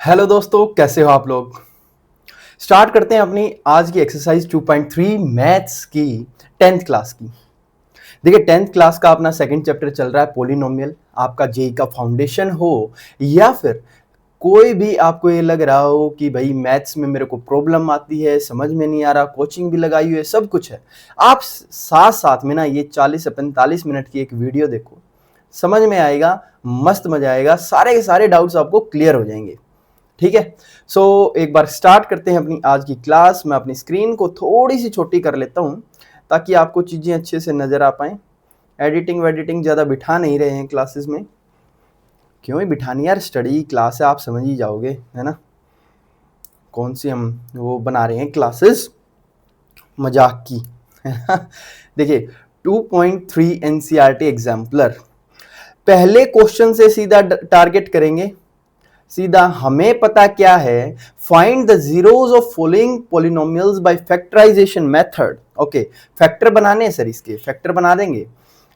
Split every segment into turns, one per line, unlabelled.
Hello दोस्तों, कैसे हो आप लोग। स्टार्ट करते हैं अपनी आज की एक्सरसाइज 2.3 मैथ्स की 10th क्लास की। देखिए 10th क्लास का अपना सेकंड चैप्टर चल रहा है पॉलिनोमियल। आपका जेई का फाउंडेशन हो या फिर कोई भी आपको ये लग रहा हो कि भाई मैथ्स में मेरे को प्रॉब्लम आती है, समझ में नहीं आ रहा, कोचिंग भी लगाई हुई है, सब कुछ है, आप साथ साथ में ना ये 40 से 45 मिनट की एक वीडियो देखो, समझ में आएगा, मस्त मजा आएगा, सारे के सारे डाउट्स आपको क्लियर हो जाएंगे। ठीक है। एक बार स्टार्ट करते हैं अपनी आज की क्लास। मैं अपनी स्क्रीन को थोड़ी सी छोटी कर लेता हूं ताकि आपको चीजें अच्छे से नजर आ पाए। एडिटिंग वेडिटिंग ज्यादा बिठा नहीं रहे हैं क्लासेस में, क्यों ही बिठानी यार, स्टडी क्लास है, आप समझ ही जाओगे, है ना। कौन सी हम वो बना रहे हैं क्लासेस मजाक की, है ना। देखिए 2.3 एनसीईआरटी एग्जाम्पलर, पहले क्वेश्चन से सीधा टारगेट करेंगे। सीधा हमें पता क्या है, find the zeros of following polynomials by factorisation method. Okay, factor बनाने हैं सर, इसके फैक्टर बना देंगे।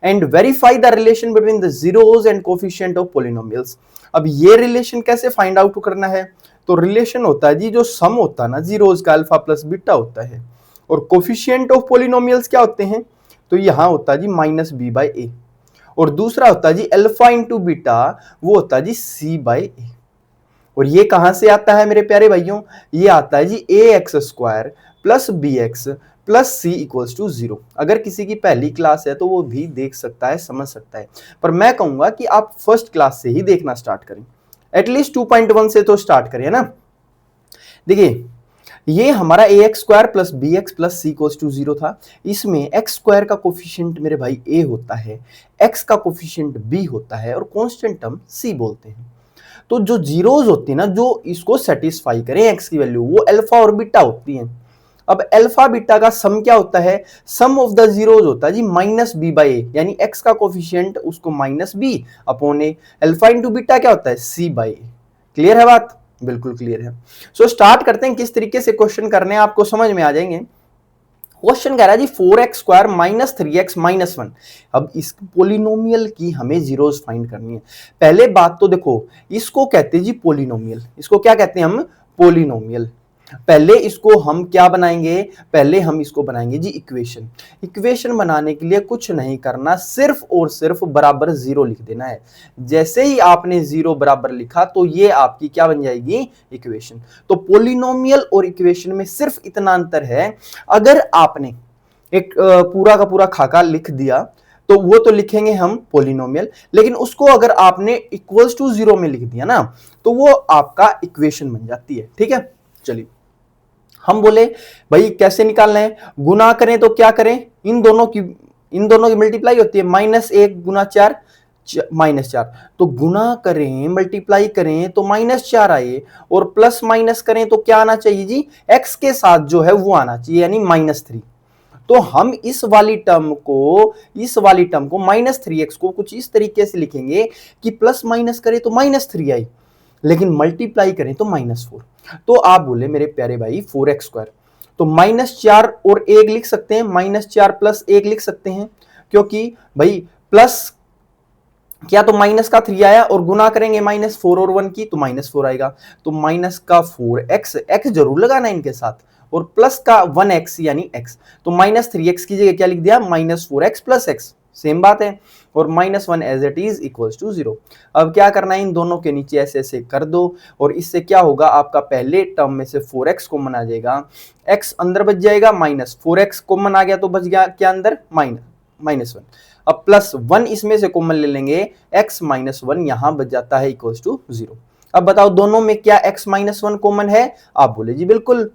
And verify the relation between the zeros and coefficient of polynomials. अब ये रिलेशन कैसे फाइंड आउट करना है, तो रिलेशन होता है जी जो सम होता है ना जीरोस का, अल्फा प्लस बीटा होता है, और कोफिशिएंट ऑफ पॉलिनोमियल्स क्या होते हैं, तो यहां होता है जी माइनस बी बाई ए, और दूसरा होता है जी अल्फा इंटू बीटा, वो होता है जी सी बाई ए। और ये कहां से आता है मेरे प्यारे भाइयों, ये आता है जी a x square plus b x plus c equals to zero. अगर किसी की पहली क्लास है तो वो भी देख सकता है, समझ सकता है, पर मैं कहूंगा कि आप फर्स्ट क्लास से ही देखना स्टार्ट करें, एटलीस्ट 2.1 से तो स्टार्ट करिए ना। देखिए ये हमारा a x square plus b x plus c equals to zero था। इसमें एक्स स्क्वायर का कोफिशिएंट मेरे भाई ए होता है, एक्स का कोफिशिएंट बी होता है, और कांस्टेंट टर्म सी बोलते हैं। तो जो जीरोज होती है ना, जो इसको सेटिस्फाई करें एक्स की वैल्यू, वो अल्फा और बीटा होती हैं। अब अल्फा बीटा का सम क्या होता है, सम ऑफ द जीरोज होता है जी माइनस बी बाई ए, यानी एक्स का कोफिशिएंट उसको माइनस बी अपॉन ए, अल्फा इंटू बीटा क्या होता है सी बाई ए। क्लियर है बात, बिल्कुल क्लियर है। स्टार्ट करते हैं, किस तरीके से क्वेश्चन करने हैं आपको समझ में आ जाएंगे। क्वेश्चन कह रहा है जी 4x square minus 3x minus 1। अब इस पोलिनोमियल की हमें जीरोस फाइंड करनी है। पहले बात तो देखो, इसको कहते हैं जी पोलिनोमियल, इसको क्या कहते हैं हम, पोलिनोमियल। पहले इसको हम क्या बनाएंगे, पहले हम इसको बनाएंगे जी इक्वेशन। इक्वेशन बनाने के लिए कुछ नहीं करना, सिर्फ और सिर्फ बराबर जीरो लिख देना है। जैसे ही आपने जीरो बराबर लिखा तो ये आपकी क्या बन जाएगी, इक्वेशन। तो पोलिनोमियल और इक्वेशन में सिर्फ इतना अंतर है, अगर आपने एक पूरा का पूरा खाका लिख दिया तो वो तो लिखेंगे हम पोलिनोमियल, लेकिन उसको अगर आपने इक्वल्स टू जीरो में लिख दिया ना तो वो आपका इक्वेशन बन जाती है। ठीक है, चलिए हम बोले भाई कैसे निकालना है, गुना करें तो क्या करें, इन दोनों की मल्टीप्लाई होती है, माइनस एक गुना चार माइनस चार, तो गुना करें मल्टीप्लाई करें तो माइनस चार आए, और प्लस माइनस करें तो क्या आना चाहिए जी, एक्स के साथ जो है वो आना चाहिए, यानी माइनस थ्री। तो हम इस वाली टर्म को माइनस थ्री एक्स को कुछ इस तरीके से लिखेंगे कि प्लस माइनस करें तो माइनस थ्री आई, लेकिन मल्टीप्लाई करें तो माइनस फोर। तो आप बोले मेरे प्यारे भाई 4x स्क्वायर, तो माइनस चार और एक लिख सकते हैं, माइनस चार प्लस एक लिख सकते हैं, क्योंकि भाई प्लस क्या तो माइनस का थ्री आया, और गुना करेंगे माइनस फोर और वन की तो माइनस फोर आएगा, तो माइनस का फोर एक्स, एक्स जरूर लगाना है इनके साथ, और प्लस का वन एक्स यानी एक्स, तो माइनस थ्री एक्स की जगह क्या लिख दिया, minus four x plus x, same बात है, और minus one as it is equals to zero. अब क्या करना है, इन दोनों के नीचे ऐसे ऐसे कर दो, और इससे क्या होगा, आपका पहले टर्म में से 4x कॉमन आ जाएगा, x अंदर बच जाएगा, माइनस 4x कॉमन आ गया तो बच गया क्या अंदर, माइनस वन। अब प्लस वन इसमें से कॉमन ले लेंगे, x माइनस वन यहां बच जाता है इक्वल्स टू जीरो। अब बताओ दोनों में क्या x माइनस वन कॉमन है, आप बोले जी बिल्कुल,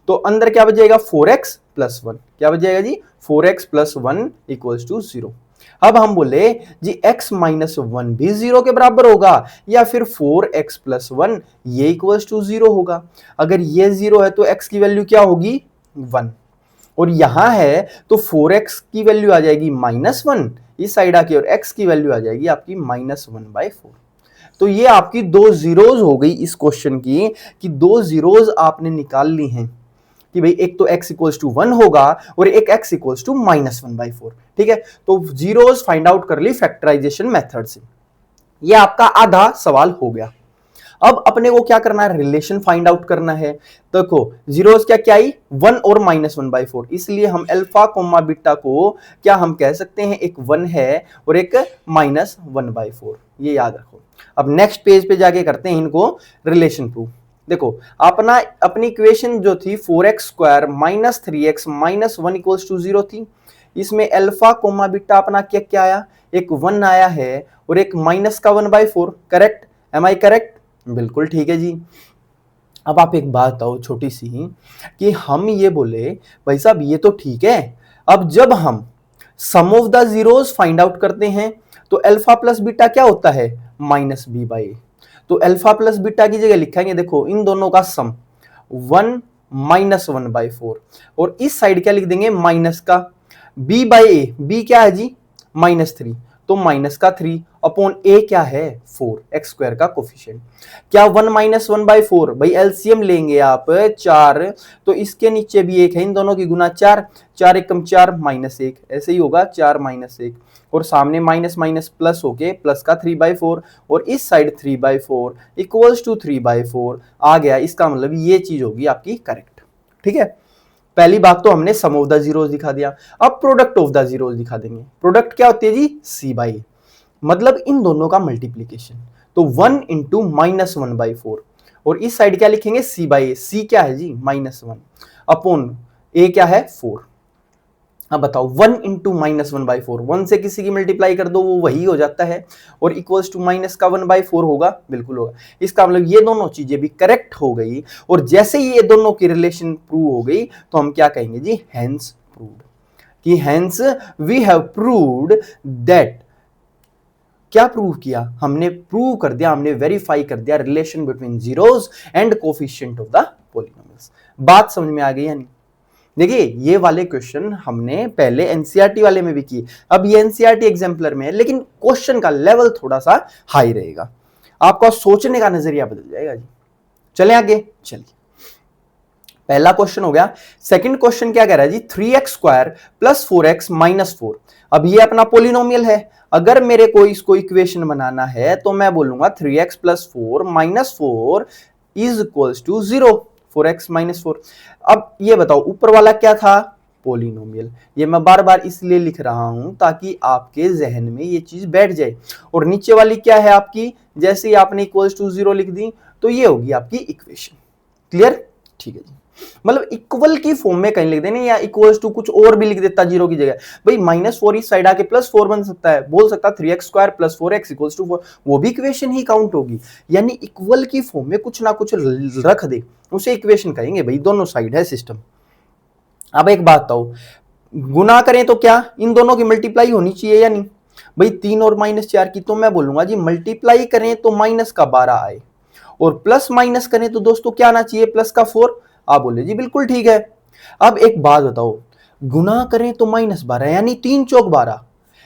तो अंदर क्या बच जाएगा 4x प्लस वन, क्या बच जाएगा जी 4x plus one equals to zero. अब हम बोले जी x माइनस वन भी जीरो के बराबर होगा, या फिर 4x प्लस वन ये इक्वल्स टू जीरो होगा। अगर ये जीरो है तो x की वैल्यू क्या होगी, वन, और यहां है तो 4x की वैल्यू आ जाएगी माइनस वन इस साइड आके, और x की वैल्यू आ जाएगी आपकी माइनस वन बाई फोर। तो ये आपकी दो जीरोज हो गई इस क्वेश्चन की, कि दो जीरोज आपने निकाल ली हैं, कि भाई एक तो x इक्वल्स टू वन होगा और एक x equals to minus one by four. ठीक है, तो जीरोस फाइंड आउट कर ली फैक्टराइजेशन मेथड से। ये आपका आधा सवाल हो गया। अब अपने को क्या करना है, रिलेशन फाइंड आउट करना है। देखो जीरोस क्या क्या आई, 1 और -1/4, इसलिए हम अल्फा कोमा बीटा को क्या हम कह सकते हैं, एक 1 है और एक -1/4, ये याद रखो। अब नेक्स्ट पेज पे जाके करते हैं इनको रिलेशन प्रूव। देखो अपनी इक्वेशन जो थी 4x² - 3x - 1 = 0 थी। इसमें अल्फा कोमा बीटा अपना क्या क्या आया, एक 1 आया है और एक -1/4, करेक्ट, एम आई करेक्ट, बिल्कुल ठीक है जी। अब आप एक बात बताओ छोटी सी कि हम ये बोले भाई साहब ये तो ठीक है, अब जब हम sum of the zeros find out करते हैं तो अल्फा प्लस बीटा क्या होता है, -b/a। तो अल्फा प्लस बीटा की जगह लिखेंगे, देखो इन दोनों का सम 1 - 1/4 और इस साइड क्या लिख देंगे, माइनस का b/a, b क्या है जी -3, तो माइनस का 3 अपॉन a क्या है 4, x² का कोफिशिएंट। क्या 1 - 1/4, भाई एलसीएम लेंगे आप 4, तो इसके नीचे भी 1 है, इन दोनों की गुना 4, 4 एकम 4 -1, ऐसे ही होगा 4 - 1 और सामने माइनस माइनस प्लस होके प्लस का 3/4 और इस साइड 3/4 इक्वल्स टू 3/4 आ गया। इसका मतलब ये चीज होगी आपकी करेक्ट, ठीक है। पहली बात तो हमने सम ऑफ द जीरोस दिखा दिया, अब प्रोडक्ट ऑफ द जीरोस दिखा देंगे। प्रोडक्ट क्या होती है जी, c/a, मतलब इन दोनों का मल्टीप्लीकेशन। तो 1 × -1/4 और इस साइड क्या लिखेंगे, c/a, c क्या है जी -1 अपॉन a क्या है 4। अब बताओ 1 × -1/4, 1 से किसी की मल्टीप्लाई कर दो वो वही हो जाता है और इक्वल्स टू माइनस का 1/4 होगा, बिल्कुल होगा। इसका मतलब ये दोनों चीजें भी करेक्ट हो गई और जैसे ही ये दोनों की रिलेशन प्रूव हो गई तो हम क्या कहेंगे जी, हेंस प्रूव्ड, कि hence we have proved that. क्या प्रूव किया हमने, प्रूव कर दिया, हमने वेरीफाई कर दिया relation between zeros and coefficient of the polynomials. बात समझ में आ गई या नहीं। देखिए ये वाले क्वेश्चन हमने पहले एनसीईआरटी वाले में भी किए, अब ये एनसीईआरटी एग्जाम्पलर में है, लेकिन क्वेश्चन का लेवल थोड़ा सा हाई रहेगा, आपका सोचने का नजरिया बदल जाएगा जी। चले आगे, चलिए पहला क्वेश्चन हो गया। सेकंड क्वेश्चन क्या कह रहा है जी, 3x² + 4x - 4। अब ये अपना पोलिनोमियल है, अगर मेरे को इसको इक्वेशन बनाना है तो मैं बोलूंगा 3x + 4 - 4 = 0, 4x - 4। अब ये बताओ ऊपर वाला क्या था, पोलिनोमियल। ये मैं बार बार इसलिए लिख रहा हूं ताकि आपके जहन में ये चीज बैठ जाए। और नीचे वाली क्या है आपकी, जैसे ही आपने =0 लिख दी तो ये होगी आपकी इक्वेशन। क्लियर, ठीक है जी। मतलब इक्वल की फॉर्म में कहीं लिख देने या इक्वल्स टू कुछ और भी लिख देता जीरो की जगह, भाई -4 इस साइड आके +4 बन सकता है, बोल सकता 3x² + 4x = 4, वो भी इक्वेशन ही काउंट होगी। यानी इक्वल की फॉर्म में कुछ ना कुछ रख दे उसे इक्वेशन कहेंगे, भाई दोनों साइड है सिस्टम। अब एक बात बताओ, गुना करें तो क्या इन दोनों की मल्टीप्लाई होनी चाहिए या नहीं, भाई 3 और -4 की, तो मैं बोलूंगा जी मल्टीप्लाई करें तो -12 आए और प्लस माइनस करें तो दोस्तों क्या आना चाहिए, +4। आप बोले जी बिल्कुल ठीक है। अब एक बात बताओ, गुना करें तो -12 यानी 3 चौक 12,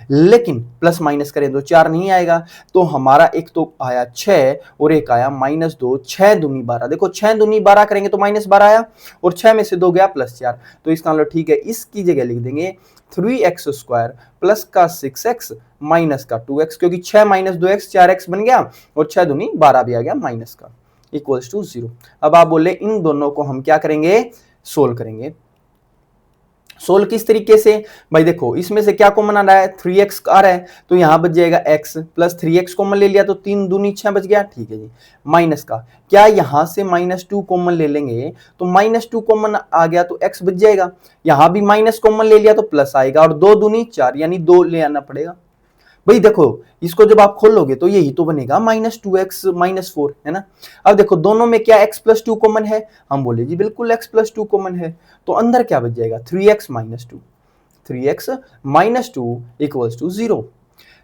लेकिन प्लस माइनस करें तो 4 नहीं आएगा, तो हमारा एक तो आया 6 और एक आया -2, 6 दूनी 12। देखो 6 दूनी 12 करेंगे तो -12 आया और 6 में से 2 गया +4, तो इसका मतलब ठीक है, इसकी जगह लिख देंगे 3x² प्लस का 6x माइनस का 2x, क्योंकि 6 - 2x 4x बन गया और 6 दूनी 12 भी आ गया माइनस का, इक्वल्स टू 0। अब आप बोले इन दोनों को हम क्या करेंगे, सोल्व करेंगे। सोल्व किस तरीके से, भाई देखो इसमें से क्या कॉमन आ रहा है, 3x आ रहा है, तो यहां बच जाएगा x प्लस 3x कॉमन ले लिया तो 3 दूनी 6 बच गया, ठीक है जी। माइनस का क्या, यहां से -2 कॉमन ले लेंगे तो -2 कॉमन आ गया तो x बच जाएगा, यहां भी माइनस कॉमन ले लिया तो प्लस आएगा और 2 दूनी 4 यानी 2 ले आना पड़ेगा। भाई देखो इसको जब आप खोलोगे तो यही तो बनेगा -2x - 4, है ना। अब देखो दोनों में क्या x + 2 कॉमन है, हम बोले जी बिल्कुल x + 2 कॉमन है, तो अंदर क्या बच जाएगा 3x - 2, 3x - 2 = 0।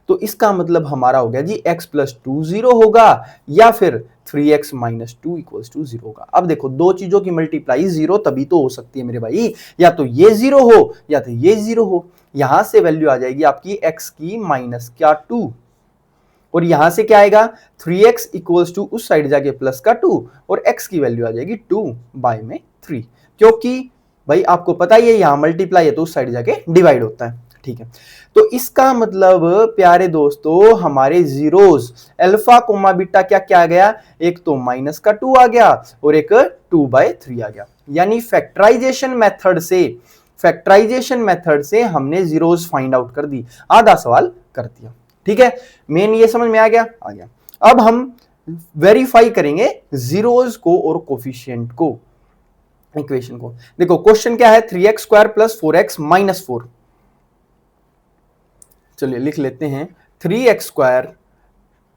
तो इसका मतलब हमारा हो गया जी x + 2 0 होगा या फिर 3x - 2 = 0 होगा। अब देखो दो चीजों की मल्टीप्लाई 0 तभी तो हो सकती है मेरे भाई, या तो ये 0 हो या तो ये 0 हो। यहां से वैल्यू आ जाएगी आपकी x की -2 और यहां से क्या आएगा 3x = उस साइड जाके प्लस का 2 और x की वैल्यू आ जाएगी 2/3, क्योंकि भाई आपको पता ही है यहां मल्टीप्लाई है तो उस साइड जाके डिवाइड होता है, ठीक है, तो इसका मतलब प्यारे दोस्तों हमारे जीरोस अल्फा कोमा बीटा क्या क्या आ गया, एक तो -2 आ गया और एक 2/3 आ गया। यानी फैक्टराइजेशन मेथड से हमने जीरोस फाइंड आउट कर दी, आधा सवाल कर दिया। ठीक है, मेन ये समझ में आ गया। अब हम वेरीफाई करेंगे जीरोस को और कोफिशिएंट को, इक्वेशन को। देखो क्वेश्चन क्या है, 3x² + 4x - 4। चलिए लिख लेते हैं, 3x²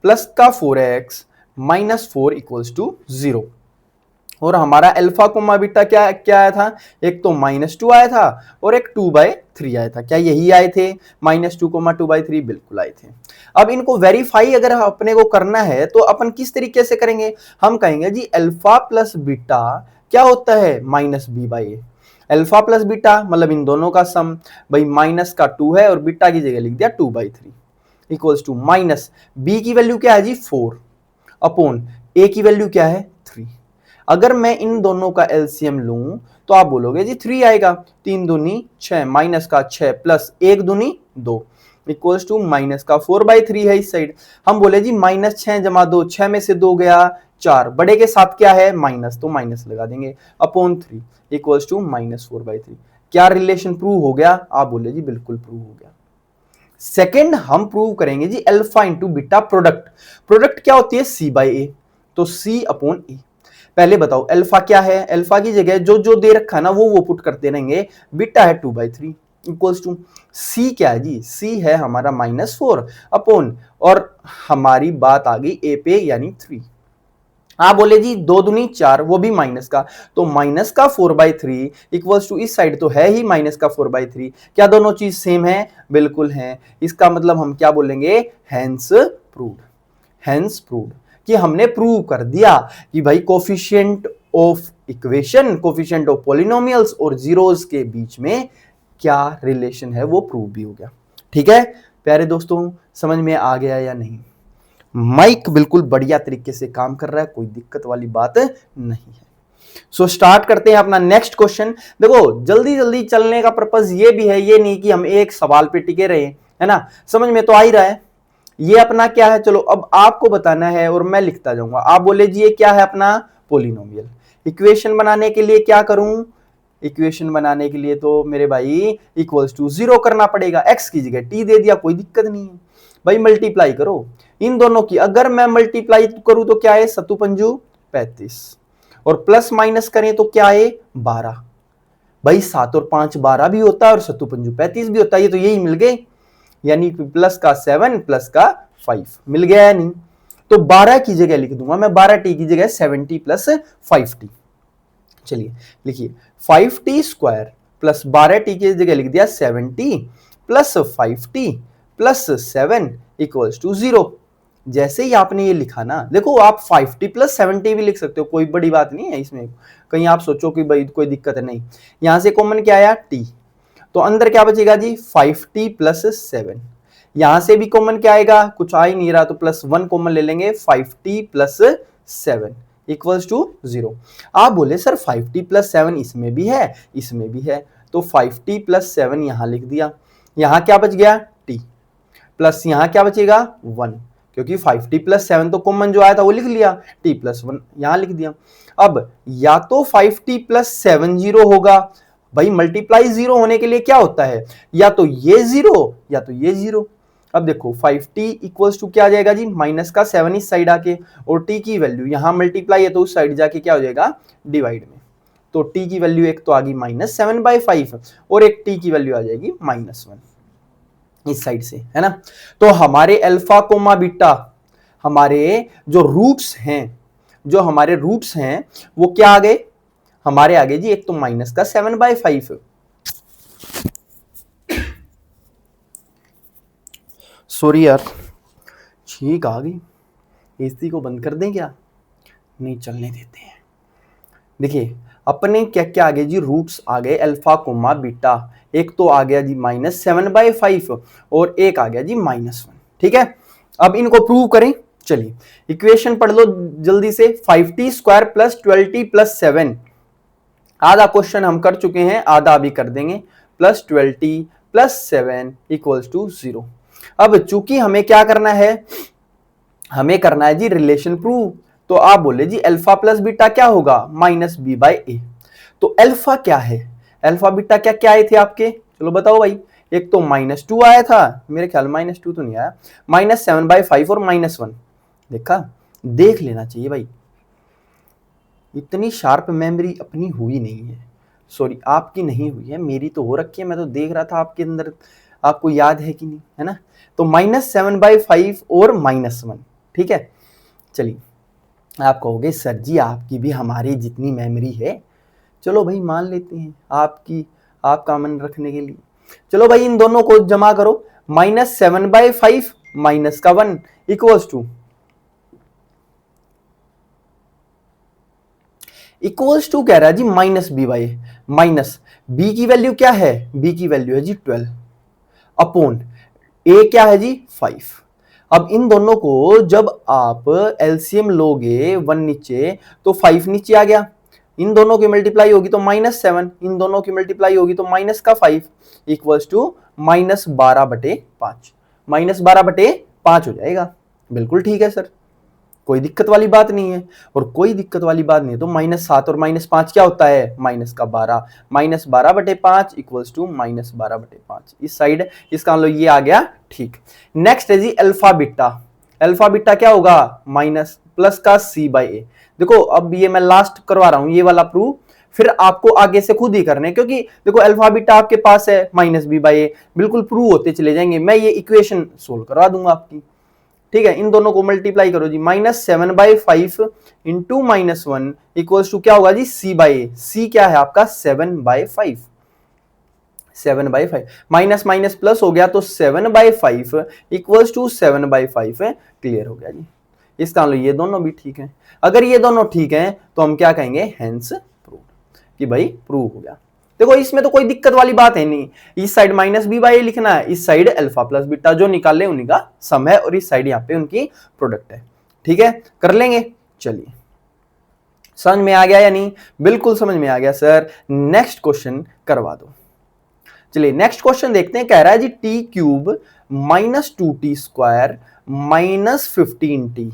प्लस का 4x -4 = 0। और हमारा अल्फा कोमा बीटा क्या क्या आया था, एक तो -2 आया था और एक 2/3 आया था। क्या यही आए थे, -2, 2/3? बिल्कुल आए थे। अब इनको वेरीफाई अगर अपने को करना है तो अपन किस तरीके से करेंगे, हम कहेंगे जी अल्फा प्लस बीटा क्या होता है, -b/a। अल्फा प्लस बीटा मतलब इन दोनों का सम, भाई -2 है और बीटा की जगह लिख दिया 2/3 = माइनस b की वैल्यू क्या है जी 4 अपॉन a की वैल्यू क्या है 3। अगर मैं इन दोनों का एलसीएम लूं तो आप बोलोगे जी 3 आएगा, 3 दूनी 6 -6 प्लस 1 दूनी 2 = -4/3 है इस साइड। हम बोले जी -6 + 2, 6 में से 2 गया 4, बड़े के साथ क्या है माइनस, तो माइनस लगा देंगे अपॉन 3 = -4/3। क्या रिलेशन प्रूव हो गया, आप बोले जी बिल्कुल प्रूव हो गया। सेकंड हम प्रूव करेंगे जी अल्फा इंटू बीटा प्रोडक्ट क्या होती है, c/a, तो c अपॉन a। पहले बताओ अल्फा क्या है, अल्फा की जगह जो जो दे रखा है ना वो पुट करते रहेंगे। बीटा है 2/3 = c क्या है जी, c है हमारा -4 अपॉन, और हमारी बात आ गई a पे यानी 3। आप बोले जी 2 दूनी 4, वो भी माइनस का, तो -4/3 = इस साइड तो है ही -4/3। क्या दोनों चीज सेम है, बिल्कुल है। इसका मतलब हम क्या बोलेंगे, हेंस प्रूव्ड कि हमने प्रूव कर दिया कि भाई coefficient of equation, coefficient of polynomials और जीरोस के बीच में क्या रिलेशन है वो प्रूव भी हो गया। ठीक है प्यारे दोस्तों, समझ में आ गया या नहीं? माइक बिल्कुल बढ़िया तरीके से काम कर रहा है, कोई दिक्कत वाली बात नहीं है। सो स्टार्ट करते हैं अपना नेक्स्ट क्वेश्चन। देखो जल्दी जल्दी चलने का पर्पस ये भी है, ये नहीं कि हम एक सवाल पे टिके रहे, है ना, समझ में तो आ ही रहा है। ये अपना क्या है, चलो अब आपको बताना है और मैं लिखता जाऊंगा। आप बोले जी ये क्या है अपना पॉलिनोमियल। इक्वेशन बनाने के लिए क्या करूं, इक्वेशन बनाने के लिए तो मेरे भाई =0 करना पड़ेगा। x की जगह t दे दिया, कोई दिक्कत नहीं है भाई। मल्टीप्लाई करो इन दोनों की, अगर मैं मल्टीप्लाई करूं तो क्या है 7 पंजू 35 और प्लस माइनस करें तो क्या है 12। भाई 7 और 5 12 भी होता है और 7 पंजू 35 भी होता है, ये तो यही मिल गए, यानी प्लस का 7 प्लस का 5 मिल गया है नहीं, तो 12 की जगह लिख दूंगा मैं 12t की जगह 7t + 5t। चलिए लिखिए 5t² + 12t की जगह लिख दिया 7t + 5t + 7 = 0। जैसे ही आपने ये लिखा ना, देखो आप 5t + 7t भी लिख सकते हो, कोई बड़ी बात नहीं है इसमें। कहीं आप सोचो कि भाई कोई दिक्कत नहीं, यहां से कॉमन क्या आया t, तो अंदर क्या बचेगा जी 5t + 7। यहां से भी कॉमन क्या आएगा, कुछ आ ही नहीं रहा तो +1 कॉमन ले लेंगे, 5t + 7 = 0। आप बोले सर 5t + 7 इसमें भी है इसमें भी है, तो 5t + 7 यहां लिख दिया। यहां क्या बच गया t, प्लस यहां क्या बचेगा 1, क्योंकि 5t + 7 तो कॉमन जो आया था वो लिख लिया, t + 1 यहां लिख दिया। अब या तो 5t + 7 0 होगा, भाई मल्टीप्लाई 0 होने के लिए क्या होता है, या तो ये 0 या तो ये 0। अब देखो 5t = क्या आ जाएगा जी, -7 इस साइड आके, और t की वैल्यू यहां मल्टीप्लाई है तो उस साइड जाके क्या हो जाएगा डिवाइड में, तो t की वैल्यू एक तो आ गई -7/5 और एक t की वैल्यू आ जाएगी -1 इस साइड से, है ना। तो हमारे अल्फा कोमा बीटा, हमारे जो रूट्स हैं वो क्या आ गए, हमारे आगे जी एक तो -7/5, सॉरी यार छींक आ गई, एसी को बंद कर दें क्या, नहीं चलने देते हैं। देखिए अपने क्या क्या आ गए जी, रूट्स आ गए अल्फा कोमा बीटा, एक तो आ गया जी -7/5 और एक आ गया जी -1। ठीक है, अब इनको प्रूव करें। चलिए इक्वेशन पढ़ लो जल्दी से, 5t² + 12t + 7। आधा क्वेश्चन हम कर चुके हैं, आधा अभी कर देंगे, +12t +7 इक्वल्स टू 0। अब चूंकि हमें क्या करना है, हमें करना है जी रिलेशन प्रूव, तो आप बोले जी अल्फा प्लस बीटा क्या होगा, -b/a। तो अल्फा क्या है, अल्फा बीटा क्या क्या आए थे आपके, चलो बताओ भाई। एक तो -2 आया था, मेरे ख्याल -2 तो नहीं आया, -7/5 और -1। देखा, देख लेना चाहिए भाई, इतनी शार्प मेमोरी अपनी हुई नहीं है, सॉरी आपकी नहीं हुई है, मेरी तो हो रखी है, मैं तो देख रहा था आपके अंदर, आपको याद है कि नहीं, है ना। तो -7/5 और -1, ठीक है। चलिए आप कहोगे सर जी आपकी भी हमारी जितनी मेमोरी है, चलो भाई मान लेते हैं आपकी, आपका मन रखने के लिए। चलो भाई इन दोनों को जमा करो, -7/5 -1 इक्वल्स टू कह रहा है जी -b/a, माइनस b की वैल्यू क्या है, b की वैल्यू है जी 12 अपॉन a क्या है जी 5। अब इन दोनों को जब आप एलसीएम लोगे, 1 नीचे तो 5 नीचे आ गया, इन दोनों की मल्टीप्लाई होगी तो -7, इन दोनों की मल्टीप्लाई होगी तो -5 इक्वल्स टू -12/5, -12/5 हो जाएगा। बिल्कुल ठीक है सर, कोई दिक्कत वाली बात नहीं है, और कोई दिक्कत वाली बात नहीं है तो -7 और -5 क्या होता है, -12, -12/5 इक्वल्स टू -12/5 इस साइड, इसका मतलब ये आ गया ठीक। नेक्स्ट है जी अल्फा बीटा, अल्फा बीटा क्या होगा, माइनस प्लस का c/a। देखो अब ये मैं लास्ट करवा रहा हूं ये वाला प्रूफ, फिर आपको आगे से खुद ही करने, क्योंकि देखो अल्फा बीटा आपके पास है -b/a, बिल्कुल प्रूव होते चले जाएंगे, मैं ये इक्वेशन सोल्व करवा दूंगा आपकी, ठीक है। इन दोनों को मल्टीप्लाई करो जी, -7/5 इंटू -1 इक्वल्स टू क्या होगा जी c/a, c क्या है आपका 7/5, 7/5 माइनस माइनस प्लस हो गया तो 7/5 इक्वल्स टू 7/5 क्लियर हो गया जी। इसका मतलब ये दोनों भी ठीक है, अगर ये दोनों ठीक हैं तो हम क्या कहेंगे, हेंस प्रूव, कि भाई प्रूव हो गया। देखो इसमें तो कोई दिक्कत वाली बात है नहीं, इस साइड -b/a लिखना है, इस साइड अल्फा प्लस बीटा, जो निकाले उन्हीं का सम है, और इस साइड यहाँ पे उनकी प्रोडक्ट है, ठीक है, कर लेंगे। चलिए समझ में आ गया या नहीं, बिल्कुल समझ में आ गया सर, नेक्स्ट क्वेश्चन करवा दो। चलिए नेक्स्ट क्वेश्चन देखते हैं, कह रहा है जी t³ -2t² -15t,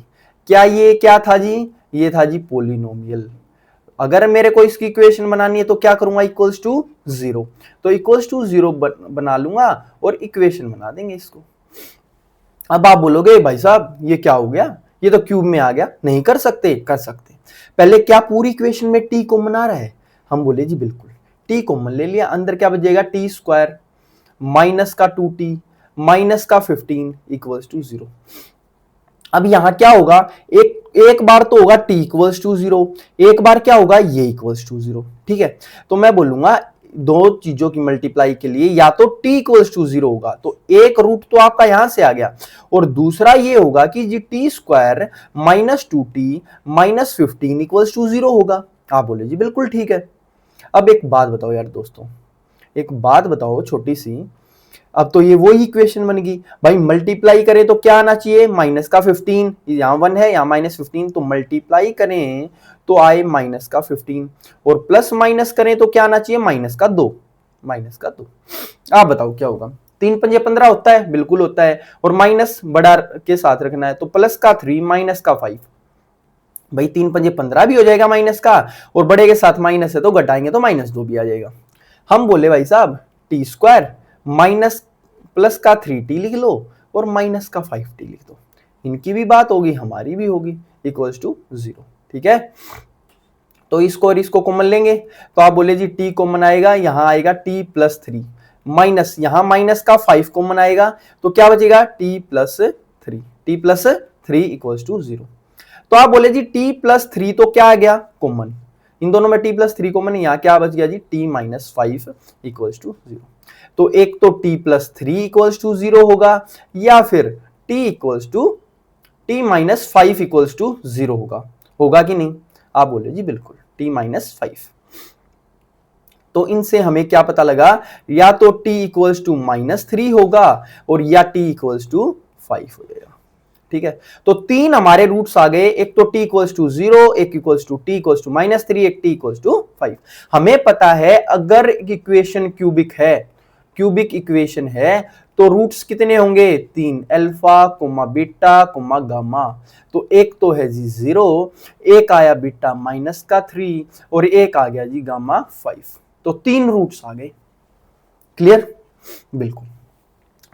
क्या ये क्या था जी, ये था जी पोलिनोमियल। अगर मेरे को इसकी इक्वेशन बनानी है तो क्या करूंगा, इक्वल्स टू 0, तो इक्वल्स टू 0 बना लूंगा और इक्वेशन बना देंगे इसको। अब आप बोलोगे भाई साहब ये क्या हो गया, ये तो क्यूब में आ गया, नहीं कर सकते, कर सकते। पहले क्या पूरी इक्वेशन में t कॉमन आ रहा है, हम बोले जी बिल्कुल, t कॉमन ले लिया, अंदर क्या बचेगा t² माइनस का 2t माइनस का 15 इक्वल्स टू 0। अब यहां क्या होगा, एक बार तो होगा t इक्वल्स टू 0, एक बार क्या होगा ये इक्वल्स टू 0, ठीक है। तो मैं बोलूंगा दो चीजों की मल्टीप्लाई के लिए या तो t इक्वल्स टू 0 होगा, तो एक रूट तो आपका यहां से आ गया, और दूसरा ये होगा कि जी t² -2t -15 इक्वल्स टू 0 होगा। आप बोले जी बिल्कुल ठीक है। अब एक बात बताओ यार दोस्तों, एक बात बताओ छोटी सी, अब तो ये वही इक्वेशन बन गई भाई, मल्टीप्लाई करें तो क्या आना चाहिए, -15, यहाँ 1 है यहाँ -15, तो मल्टीप्लाई करें तो आए -15, और प्लस माइनस करें तो क्या आना चाहिए, -2, -2। आप बताओ क्या होगा, 3 पंजे 15 होता है, बिल्कुल होता है, और माइनस बड़ा के साथ रखना है, तो +3 -5, भाई 3 पंजे 15 भी हो जाएगा माइनस का, और बड़े के साथ माइनस है तो घटाएंगे तो -2 भी आ जाएगा। हम बोले भाई साहब t² माइनस प्लस का 3t लिख लो और माइनस का 5t लिख दो, इनकी भी बात होगी हमारी भी होगी, इक्वल्स टू 0, ठीक है। तो इसको और इसको कॉमन लेंगे, तो आप बोले जी t कॉमन आएगा, यहां आएगा t+3 माइनस, यहां माइनस का 5 कॉमन आएगा, तो क्या बचेगा t+3 इक्वल्स टू 0। तो आप बोले जी t+3 तो क्या आ गया कॉमन, इन दोनों में t+3 कॉमन है, यहाँ क्या बच गया जी t-5 इक्वल्स टू 0। तो एक तो t+3 इक्वल्स टू 0 होगा, या फिर t equals to t-5 equals to 0 होगा कि नहीं, आप बोले जी बिल्कुल t-5। तो इनसे हमें क्या पता लगा, या तो t इक्वल्स टू -3 होगा और या t इक्वल्स टू 5 हो जाएगा, ठीक है। तो 3 हमारे रूट्स आ गए, एक तो t इक्वल्स टू 0, एक equals to t equals to -3, एक t इक्वल्स टू 5। हमें पता है अगर इक्वेशन क्यूबिक है, क्यूबिक इक्वेशन है तो रूट्स कितने होंगे? 3, alpha comma beta comma gamma. तो एक तो है जी 0, एक आया बीटा -3 और एक आ गया जी गामा 5। तो 3 रूट्स आ गए। क्लियर? बिल्कुल।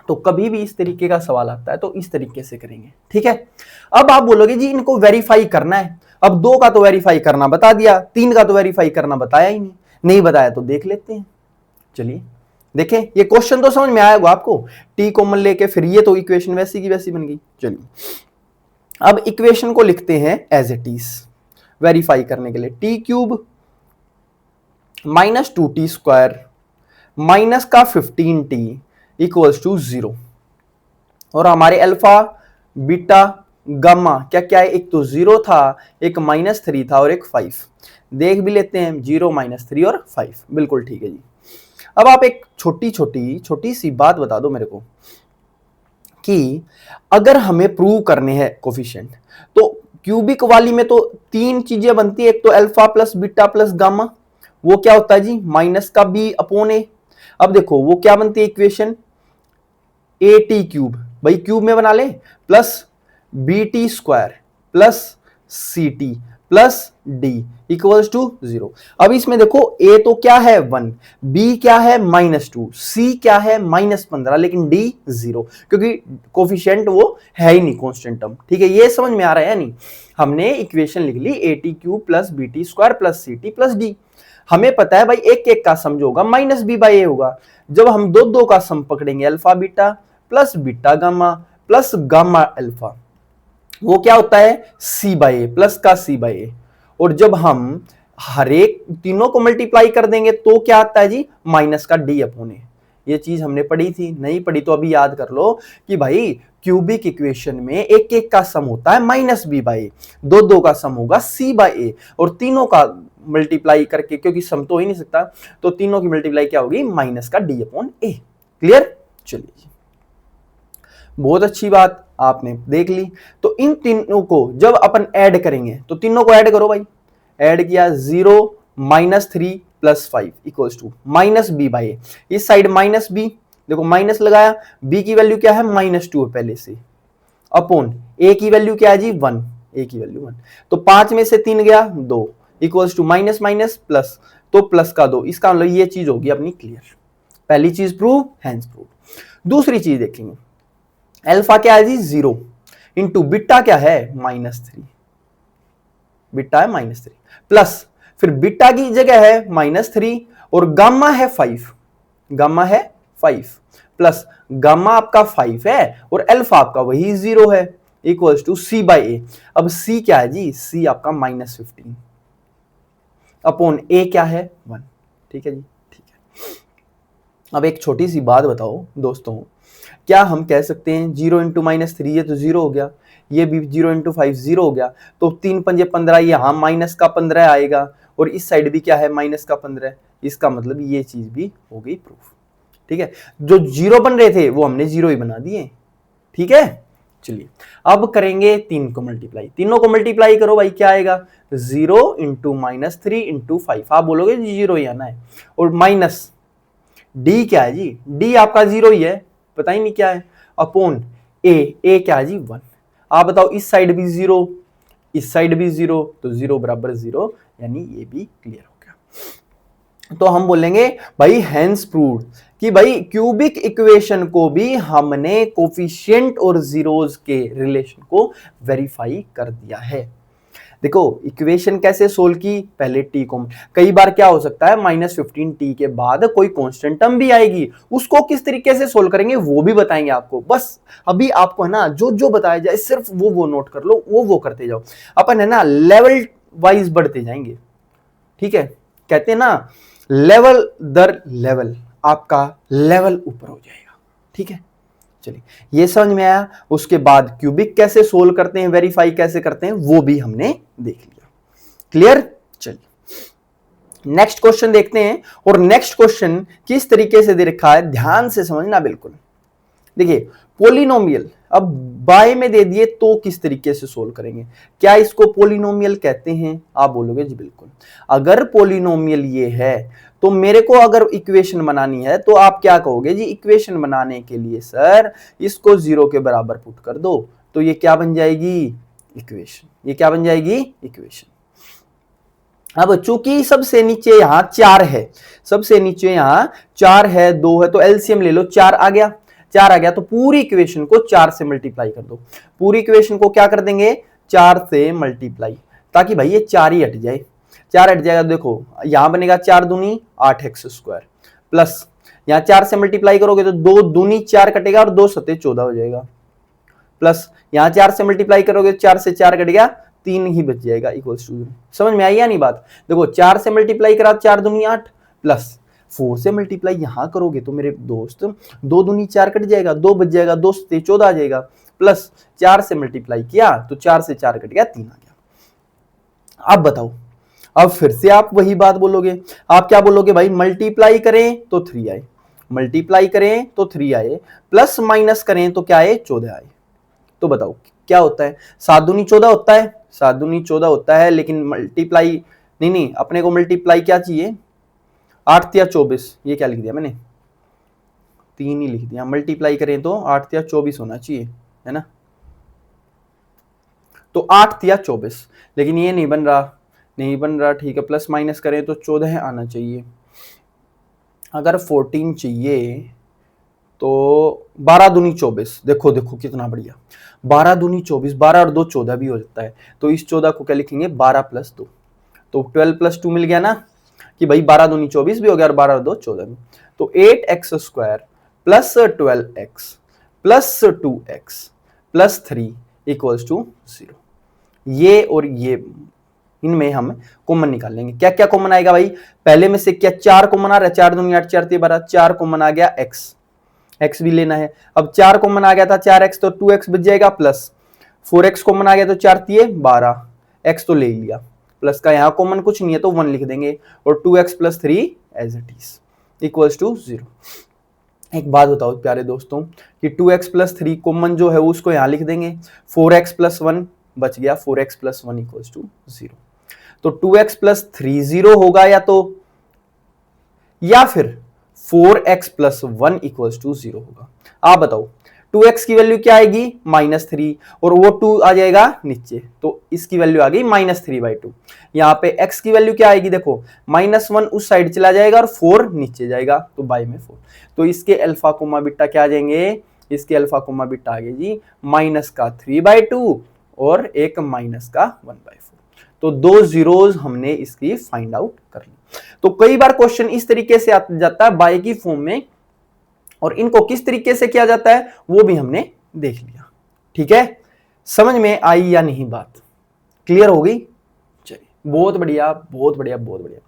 तो कभी भी इस तरीके का सवाल आता है तो इस तरीके से करेंगे, ठीक है। अब आप बोलोगे जी इनको वेरीफाई करना है। अब 2 का तो वेरीफाई करना बता दिया, 3 का तो वेरीफाई करना बताया ही नहीं बताया तो देख लेते हैं। चलिए देखें, ये क्वेश्चन तो समझ में आया होगा आपको। टी कॉमन लेके फिर ये तो इक्वेशन वैसी की वैसी बन गई। चलिए अब इक्वेशन को लिखते हैं एज इट इज वेरीफाई करने के लिए। टी क्यूब -2t² माइनस का 15t इक्वल्स टू 0 और हमारे अल्फा बीटा गामा क्या क्या है? एक तो 0 था, एक -3 था और एक 5। देख भी लेते हैं 0 -3 और 5। बिल्कुल ठीक है जी। अब आप एक छोटी सी बात बता दो मेरे को कि अगर हमें प्रूव करने हैं कोफिशिएंट तो क्यूबिक वाली में तो 3 चीजें बनती है। एक तो alpha plus beta plus gamma, वो क्या होता है जी? माइनस का b अपॉन a। अब देखो वो क्या बनती है इक्वेशन? AT³ भाई क्यूब में बना ले, plus BT² plus CT plus D equals to 0। अब इसमें देखो A तो क्या है 1, B क्या है -2, C क्या है -15, लेकिन D 0 क्योंकि कोफिशिएंट वो है ही नहीं कांस्टेंट टर्म। ठीक है, ये समझ में आ रहा है नहीं? हमने इक्वेशन लिख ली AT³ plus BT² plus CT plus D। हमें पता है भाई एक एक का सम जो होगा -b/a होगा। जब हम दो का सम पकड़ेंगे alpha beta plus beta gamma plus gamma alpha, वो क्या होता है? c/a प्लस का c/a। और जब हम हर एक तीनों को मल्टीप्लाई कर देंगे तो क्या आता है जी? माइनस का d अपॉन a। ये चीज हमने पढ़ी थी, नहीं पढ़ी तो अभी याद कर लो कि भाई क्यूबिक इक्वेशन में एक एक का सम होता है -b/a, दो का सम होगा c/a और तीनों का मल्टीप्लाई करके, क्योंकि सम तो हो ही नहीं सकता, तो तीनों की मल्टीप्लाई क्या होगी? माइनस का d अपॉन a। क्लियर? चलिए बहुत अच्छी बात आपने देख ली। तो इन तीनों को जब अपन ऐड करेंगे तो तीनों को ऐड करो भाई। ऐड किया 0 -3 प्लस 5 इक्वल्स टू -b/a। इस साइड -b, देखो माइनस लगाया, b की वैल्यू क्या है? -2 पहले से, अपॉन a की वैल्यू क्या है जी? 1, a की वैल्यू 1। तो 5 में से 3 गया 2 equals to minus minus plus, तो प्लस का 2। इसका मतलब ये चीज होगी अपनी क्लियर। पहली चीज प्रूव, हैंस प्रूव। दूसरी चीज देखेंगे, अल्फा क्या है जी? 0 इंटू बीटा क्या है? -3। बीटा है -3 प्लस फिर बीटा की जगह है -3 और गामा है 5। गामा है 5 प्लस गामा आपका 5 है और अल्फा आपका वही 0 है इक्वल्स टू c/a। अब c क्या है जी? c आपका -15 अपॉन a क्या है? 1। ठीक है जी, ठीक है। अब एक छोटी सी बात बताओ दोस्तों, क्या हम कह सकते हैं 0 इंटू -3 ये तो 0 हो गया, ये भी 0 इंटू 5 0 हो गया, तो 3 पंजे 15, यहाँ माइनस का 15 आएगा और इस साइड भी क्या है? माइनस का 15। इसका मतलब ये चीज भी हो गई प्रूफ। ठीक है, जो 0 बन रहे थे वो हमने 0 ही बना दिए। ठीक है, चलिए अब करेंगे 3 को मल्टीप्लाई। तीनों को मल्टीप्लाई करो भाई, क्या आएगा? 0 इंटू -3 इंटू 5। आप बोलोगे 0 ही आना है, और माइनस डी क्या है जी? डी आपका 0 ही है, पता ही नहीं क्या है, अपॉन ए क्या है जी? 1। आप बताओ इस साइड भी 0, इस साइड भी 0, तो 0 बराबर 0, यानी ये भी क्लियर हो गया। तो हम बोलेंगे भाई हैंस प्रूव्ड कि भाई क्यूबिक इक्वेशन को भी हमने कोफिशिएंट और जीरोस के रिलेशन को वेरीफाई कर दिया है। देखो इक्वेशन कैसे सोल्व की? पहले टी को, कई बार क्या हो सकता है -15t के बाद कोई कांस्टेंट टर्म भी आएगी, उसको किस तरीके से सोल्व करेंगे वो भी बताएंगे आपको। बस अभी आपको है ना जो जो बताया जाए सिर्फ वो नोट कर लो, वो करते जाओ। अपन है ना लेवल वाइज बढ़ते जाएंगे। ठीक है, कहते हैं ना लेवल दर लेवल, आपका लेवल ऊपर हो जाएगा। ठीक है, चलिए ये समझ में आया। उसके बाद क्यूबिक कैसे सोल्व करते हैं, वेरीफाई कैसे करते हैं, वो भी हमने देख लिया। क्लियर? चलिए नेक्स्ट क्वेश्चन देखते हैं। और नेक्स्ट क्वेश्चन किस तरीके से दे रखा है ध्यान से समझना बिल्कुल। देखिए पोलिनोमियल, अब बाय में दे दिए तो किस तरीके से सोल्व करेंगे? क्या इसको पोलिनोमियल कहते हैं? आप बोलोगे जी बिल्कुल। अगर पोलिनोमियल ये है तो मेरे को अगर इक्वेशन बनानी है तो आप क्या कहोगे जी, इक्वेशन बनाने के लिए सर इसको 0 के बराबर पुट कर दो, तो ये क्या बन जाएगी? इक्वेशन। ये क्या बन जाएगी? इक्वेशन। अब चूंकि सबसे नीचे यहां 4 है, सबसे नीचे यहां 4 है, 2 है, तो एलसीएम ले लो, 4 आ गया। 4 आ गया तो पूरी इक्वेशन को 4 से मल्टीप्लाई कर दो। पूरी इक्वेशन को क्या कर देंगे? 4 से मल्टीप्लाई, ताकि भाई ये 4 ही हट जाए। 4 हट जाएगा, देखो यहां बनेगा 4 दूनी 8x² प्लस यहां 4 से मल्टीप्लाई करोगे तो 2 दूनी 4 कटेगा और 2 सते 14 हो जाएगा, प्लस यहां 4 से मल्टीप्लाई करोगे 4 से 4 कट गया, 3 ही बच जाएगा, इक्वल्स टू 0। समझ में आई या नहीं बात? देखो 4 से मल्टीप्लाई करा 4 दूनी 8 प्लस 4 से मल्टीप्लाई यहां करोगे तो मेरे दोस्त 2 दूनी 4 कट जाएगा, 2 बच जाएगा, 2 से 14 आ जाएगा, प्लस 4 से मल्टीप्लाई किया तो 4 से 4 कट गया, 3 आ गया। अब बताओ, अब फिर से आप वही बात बोलोगे। आप क्या बोलोगे भाई? मल्टीप्लाई करें तो 3 आए, मल्टीप्लाई करें तो 3 आए, प्लस माइनस करें तो क्या आए? 14 आए। तो बताओ क्या होता है? 7 दूनी 14 होता है, 7 दूनी 14 होता है, लेकिन मल्टीप्लाई नहीं, अपने को मल्टीप्लाई क्या चाहिए? 8 तिया 24। ये क्या लिख दिया मैंने? 3 ही लिख दिया। मल्टीप्लाई करें तो 8 तिया 24 होना चाहिए, है ना? तो 8 तिया 24, लेकिन ये नहीं बन रहा, नहीं बन रहा, ठीक है। प्लस माइनस करें तो 14 आना चाहिए। अगर 14 चाहिए तो 12 दूनी 24, देखो देखो कितना बढ़िया, 12 दूनी 24, 12 और 2 14 भी हो जाता है, तो इस 14 को क्या लिखेंगे? 12 प्लस 2, तो 12 प्लस 2 मिल गया ना, कि भाई 12 दूनी 24 भी हो गया और 12 और 2 14 भी। तो 8x² plus 12x plus 2x plus 3 equals to 0। ये और ये इनमें हम कॉमन निकाल लेंगे। क्या क्या कॉमन आएगा भाई? पहले में से क्या 4 कॉमन आ रहा है? 4 दूनी 8, 4 तिया 12, 4 कॉमन आ गया, x भी लेना है। अब 4 कॉमन आ गया था 4x, तो 2x बच जाएगा, प्लस 4x कॉमन आ गया तो 4 तिये 12, x तो ले लिया, प्लस का यहां कॉमन कुछ नहीं है तो 1 लिख देंगे, और 2x plus 3 as it is equals to 0। एक बात बताओ प्यारे दोस्तों कि 2x प्लस 3 कॉमन जो है उसको यहां लिख देंगे, 4x प्लस 1 बच गया, 4x प्लस 1 इक्वल्स टू 0। तो 2x प्लस 3 0 होगा, या फिर 4x प्लस 1 इक्वल्स टू 0 होगा। आप बताओ 2x की वैल्यू क्या आएगी? -3, और वो 2 आ जाएगा नीचे, तो इसकी वैल्यू आ गई -3/2। यहाँ पे x की वैल्यू क्या आएगी? देखो -1 उस साइड चला जाएगा और 4 नीचे जाएगा, तो बाय में 4। तो इसके अल्फा कोमा बीटा क्या आ जाएंगे? इसके अल्फा कोमा बीटा आ गए जी -3/2 और एक -1/4। तो 2 जीरोज हमने इसकी फाइंड आउट कर ली। तो कई बार क्वेश्चन इस तरीके से आ जाता है बाय की फॉर्म में, और इनको किस तरीके से किया जाता है वो भी हमने देख लिया। ठीक है, समझ में आई या नहीं बात? क्लियर हो गई? चलिए, बहुत बढ़िया बहुत बढ़िया बहुत बढ़िया।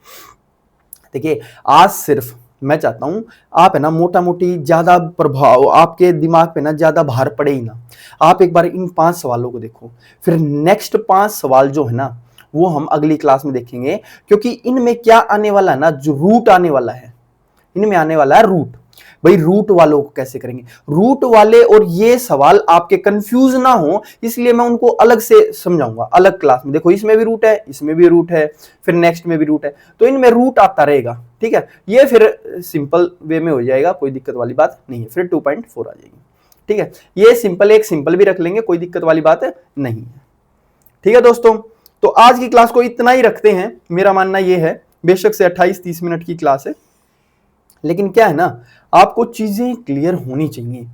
देखिए आज सिर्फ मैं चाहता हूं आप है ना मोटा मोटी ज्यादा प्रभाव आपके दिमाग पे ना ज्यादा भार पड़े ही ना। आप एक बार इन 5 सवालों को देखो, फिर नेक्स्ट 5 सवाल जो है ना वो हम अगली क्लास में देखेंगे, क्योंकि इनमें क्या आने वाला है ना, जो रूट आने वाला है, इनमें आने वाला है रूट। भाई रूट वालों को कैसे करेंगे? रूट वाले और ये सवाल आपके कंफ्यूज ना हो, इसलिए मैं उनको अलग से समझाऊंगा अलग क्लास में। देखो इसमें भी रूट है, इसमें भी रूट है, फिर नेक्स्ट में भी रूट है, तो इनमें रूट आता रहेगा। ठीक है, ये फिर सिंपल वे में हो जाएगा, कोई दिक्कत वाली बात नहीं है, फिर 2.4 आ जाएगी। ठीक है, ये सिंपल एक सिंपल भी रख लेंगे, कोई दिक्कत वाली बात नहीं है। ठीक है दोस्तों, तो आज की क्लास को इतना ही रखते हैं। मेरा मानना यह है, बेशक से 28-30 मिनट की क्लास है, लेकिन क्या है ना, आपको चीजें क्लियर होनी चाहिए।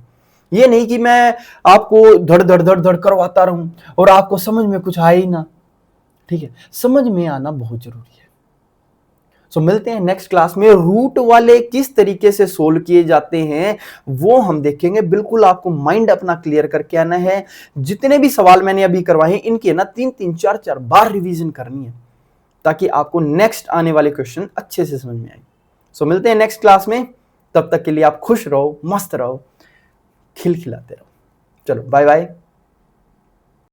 ये नहीं कि मैं आपको धड़ धड़ धड़ धड़ करवाता रहूं और आपको समझ में कुछ आए ही ना। ठीक है, समझ में आना बहुत जरूरी है। सो मिलते हैं नेक्स्ट क्लास में। रूट वाले किस तरीके से सोल्व किए जाते हैं वो हम देखेंगे। बिल्कुल आपको माइंड अपना क्लियर करके आना है। जितने भी सवाल मैंने अभी करवाए इनके ना 3-3, 4-4 बार रिवीजन करनी है, ताकि आपको नेक्स्ट आने वाले क्वेश्चन अच्छे से समझ में आए। सो मिलते हैं नेक्स्ट क्लास में। तब तक के लिए आप खुश रहो, मस्त रहो, खिलखिलाते रहो। चलो बाय बाय।